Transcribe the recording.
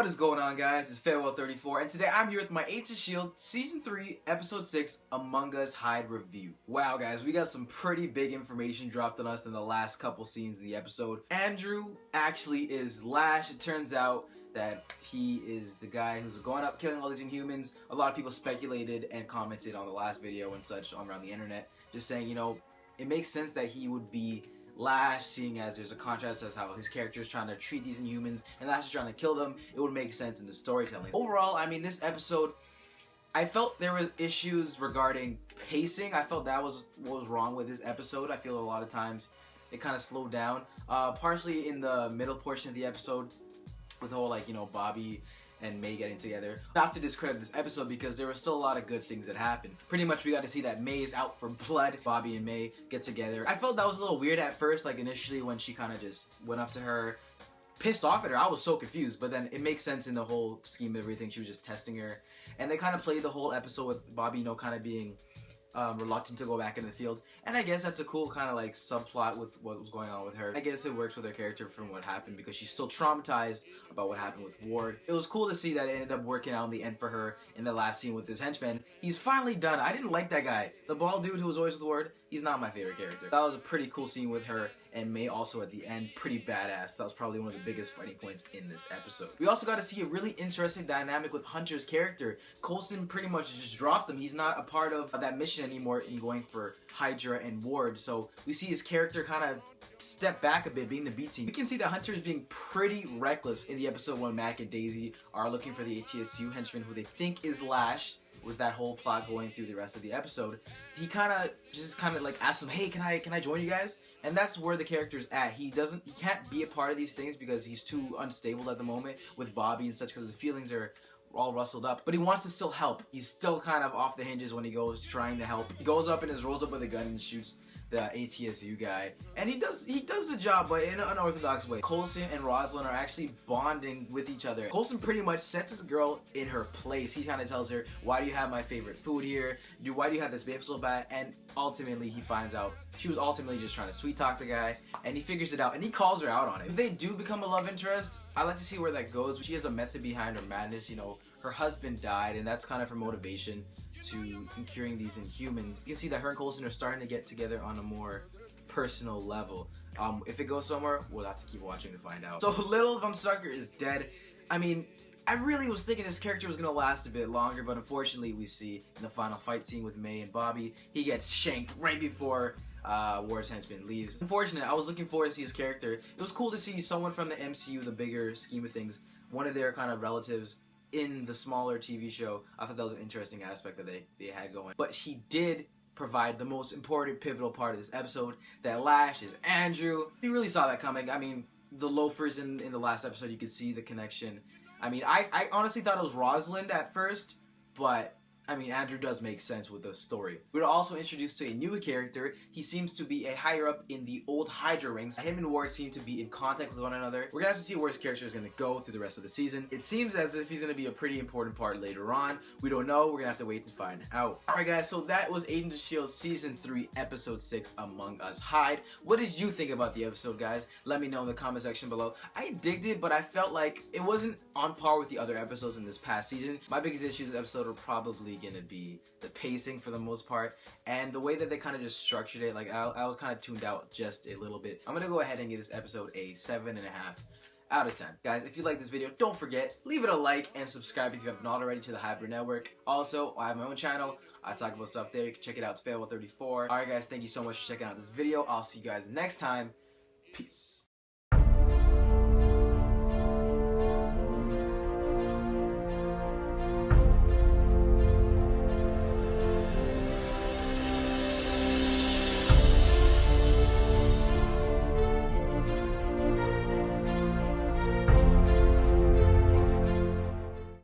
What is going on, guys? It's Farewell34, and today I'm here with my S.H.I.E.L.D. Season 3, Episode 6, Among Us Hide review. Wow, guys, we got some pretty big information dropped on us in the last couple scenes in the episode. Andrew actually is Lash. It turns out that he is the guy who's going up killing all these Inhumans. A lot of people speculated and commented on the last video and such around the internet, just saying, you know, it makes sense that he would be Lash, seeing as there's a contrast as how his character is trying to treat these Inhumans and Lash is trying to kill them. It would make sense in the storytelling. Overall, I mean, this episode, I felt there were issues regarding pacing. I felt that was what was wrong with this episode. I feel a lot of times it kind of slowed down. Partially in the middle portion of the episode with the whole, like, you know, Bobby and May getting together. Not to discredit this episode because there were still a lot of good things that happened. Pretty much we got to see that May is out for blood. Bobby and May get together. I felt that was a little weird at first, like initially when she kind of just went up to her, pissed off at her. I was so confused, but then it makes sense in the whole scheme of everything. She was just testing her. And they kind of played the whole episode with Bobby, you know, kind of being reluctant to go back in the field, and I guess that's a cool kind of like subplot with what was going on with her. I guess it works with her character from what happened because she's still traumatized about what happened with Ward. It was cool to see that it ended up working out in the end for her in the last scene with his henchman. He's finally done. I didn't like that guy, the bald dude who was always with Ward. He's not my favorite character. That was a pretty cool scene with her and May also at the end, pretty badass. That was probably one of the biggest fighting points in this episode. We also got to see a really interesting dynamic with Hunter's character. Coulson pretty much just dropped him. He's not a part of that mission anymore in going for Hydra and Ward. So we see his character kind of step back a bit, being the B team. We can see that Hunter is being pretty reckless in the episode when Mac and Daisy are looking for the ATSU henchman who they think is Lash. With that whole plot going through the rest of the episode, he kind of like asks him, "Hey, can I join you guys?" And that's where the character's at. He can't be a part of these things because he's too unstable at the moment with Bobby and such, because the feelings are all rustled up. But he wants to still help. He's still kind of off the hinges when he goes trying to help. He goes up and just rolls up with a gun and shoots the ATSU guy, and he does the job, but in an unorthodox way. Coulson and Rosalind are actually bonding with each other. Coulson pretty much sets his girl in her place. He kind of tells her, "Why do you have my favorite food here? Why do you have this baseball bat?" And ultimately he finds out she was ultimately just trying to sweet talk the guy, and he figures it out, and he calls her out on it. If they do become a love interest, I like to see where that goes. She has a method behind her madness. You know, her husband died, and that's kind of her motivation to curing these Inhumans. You can see that her and Coulson are starting to get together on a more personal level. If it goes somewhere, we'll have to keep watching to find out. So Little Von Sucker is dead. I mean, I really was thinking this character was gonna last a bit longer, but unfortunately we see in the final fight scene with May and Bobby, he gets shanked right before Ward's henchman leaves. Unfortunate. I was looking forward to see his character. It was cool to see someone from the MCU, the bigger scheme of things, one of their kind of relatives in the smaller TV show. I thought that was an interesting aspect that they had going. But he did provide the most important pivotal part of this episode, that Lash is Andrew. You really saw that coming. I mean, the loafers in the last episode, you could see the connection. I mean, I honestly thought it was Rosalind at first, but I mean, Andrew does make sense with the story. We were also introduced to a new character. He seems to be a higher up in the old Hydra ranks. Him and Ward seem to be in contact with one another. We're gonna have to see where his character is gonna go through the rest of the season. It seems as if he's gonna be a pretty important part later on. We don't know. We're gonna have to wait to find out. Alright guys, so that was Agents of S.H.I.E.L.D. Season 3, Episode 6, Among Us Hide. What did you think about the episode, guys? Let me know in the comment section below. I digged it, but I felt like it wasn't on par with the other episodes in this past season. My biggest issue with this episode are probably gonna be the pacing for the most part, and the way that they kind of just structured it. Like I was kind of tuned out just a little bit. I'm gonna go ahead and give this episode a 7.5 out of 10. Guys, if you like this video, don't forget, leave it a like and subscribe if you haven't already to the Hybrid Network. Also, I have my own channel. I talk about stuff there. You can check it out. It's Farewell34. Alright guys, thank you so much for checking out this video. I'll see you guys next time. Peace.